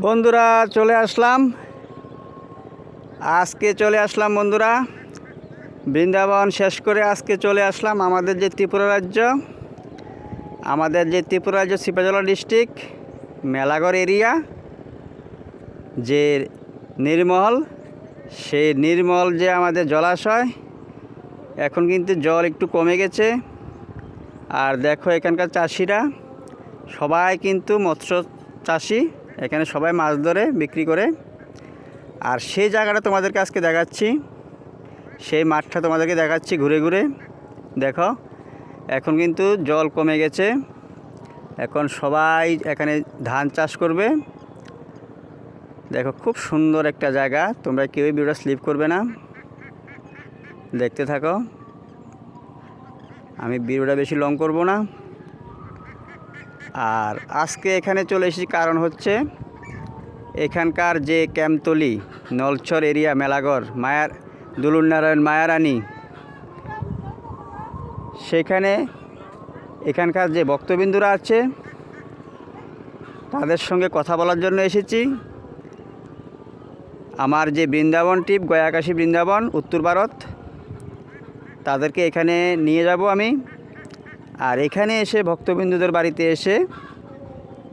বন্ধুরা চলে আসলাম বন্ধুরা বৃন্দাবন শেষ করে আজকে চলে আসলাম আমাদের যে ত্রিপুরা রাজ্য সিপাহীজলা ডিস্ট্রিক্ট মেলাগড় এরিয়া যে নির্মল সেই নির্মল যে আমাদের জলাশয় এখন কিন্তু জল একটু কমে গেছে। আর দেখো এখানকার চাষিরা সবাই কিন্তু মৎস্য চাষি, এখানে সবাই মাছ ধরে বিক্রি করে। আর সেই জায়গাটা তোমাদেরকে আজকে দেখাচ্ছি, সেই মাঠটা তোমাদেরকে দেখাচ্ছি ঘুরে ঘুরে। দেখো এখন কিন্তু জল কমে গেছে, এখন সবাই এখানে ধান চাষ করবে। দেখো খুব সুন্দর একটা জায়গা, তোমরা কেউই ভিডিওটা স্লিপ করবে না, দেখতে থাকো। আমি ভিডিওটা বেশি লং করব না। আর আজকে এখানে চলে এসেছি কারণ হচ্ছে এখানকার যে ক্যাম্পতলি নলছর এরিয়া মেলাগড় দুলুরনারায়ণ মায়ারানী, সেখানে এখানকার যে ভক্তবিন্দুরা আছে তাদের সঙ্গে কথা বলার জন্য এসেছি। আমার যে বৃন্দাবন টিপ গয়াকাশী বৃন্দাবন উত্তর ভারত, তাদেরকে এখানে নিয়ে যাব আমি। আর এখানে এসে ভক্তবিন্দুদের বাড়িতে এসে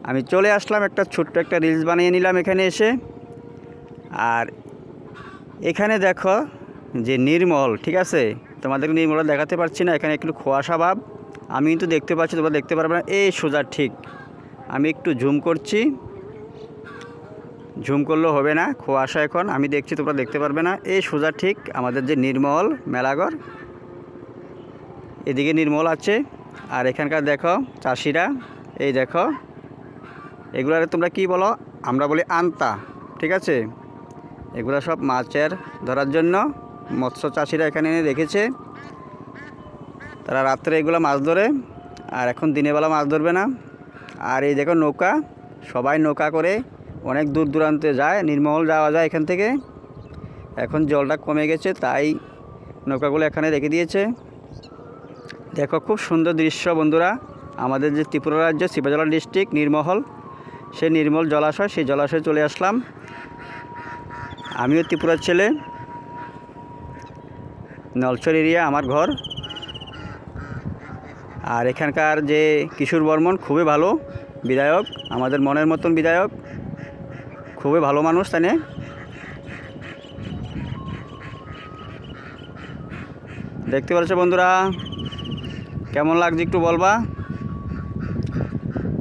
আমি চলে আসলাম, একটা ছোট্ট একটা রিলস বানিয়ে নিলাম এখানে এসে। আর এখানে দেখো যে নির্মল, ঠিক আছে, তোমাদেরকে নির্মলটা দেখাতে পারছি না, এখানে একটু কুয়াশা ভাব, আমি কিন্তু দেখতে পাচ্ছি, তোমরা দেখতে পারবে না। এই সোজা ঠিক, আমি একটু জুম করছি, জুম করলেও হবে না, কুয়াশা এখন আমি দেখছি, তোমরা দেখতে পারবে না। এই সোজা ঠিক আমাদের যে নির্মল মেলাগড়, এদিকে নির্মল আছে। আর এখানকার দেখো চাষিরা, এই দেখো এগুলারে তোমরা কি বলো, আমরা বলি আন্তা, ঠিক আছে। এগুলো সব মাছের ধরার জন্য মৎস্য চাষিরা এখানে এনে রেখেছে, তারা রাত্রে এগুলো মাছ ধরে, আর এখন দিনের বেলা মাছ ধরবে না। আর এই দেখো নৌকা, সবাই নৌকা করে অনেক দূর দূরান্তে যায়, নির্মল যাওয়া যায় এখান থেকে। এখন জলটা কমে গেছে তাই নৌকাগুলো এখানে রেখে দিয়েছে। দেখো খুব সুন্দর দৃশ্য বন্ধুরা, আমাদের যে ত্রিপুরা রাজ্য সিপাহীজলা ডিস্ট্রিক্ট নির্মল, সেই নির্মল জলাশয়, সেই জলাশয়ে চলে আসলাম। আমিও ত্রিপুরার ছেলে, নলছর এরিয়া আমার ঘর। আর এখানকার যে কিশোর বর্মন খুবই ভালো বিধায়ক, আমাদের মনের মতন বিধায়ক, খুবই ভালো মানুষ। তাই না? দেখতে পাচ্ছ বন্ধুরা, কেমন লাগছে একটু বলবা।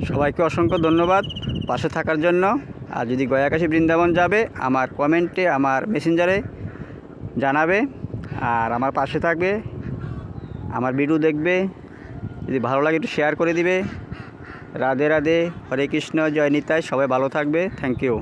সবাইকে অসংখ্য ধন্যবাদ পাশে থাকার জন্য। আর যদি গয়াকাশী বৃন্দাবন যাবে, আমার কমেন্টে আমার মেসেঞ্জারে জানাবে, আর আমার পাশে থাকবে, আমার ভিডিও দেখবে, যদি ভালো লাগে একটু শেয়ার করে দিবে। রাধে রাধে, হরে কৃষ্ণ, জয় নিতাই, সবাই ভালো থাকবে। Thank you.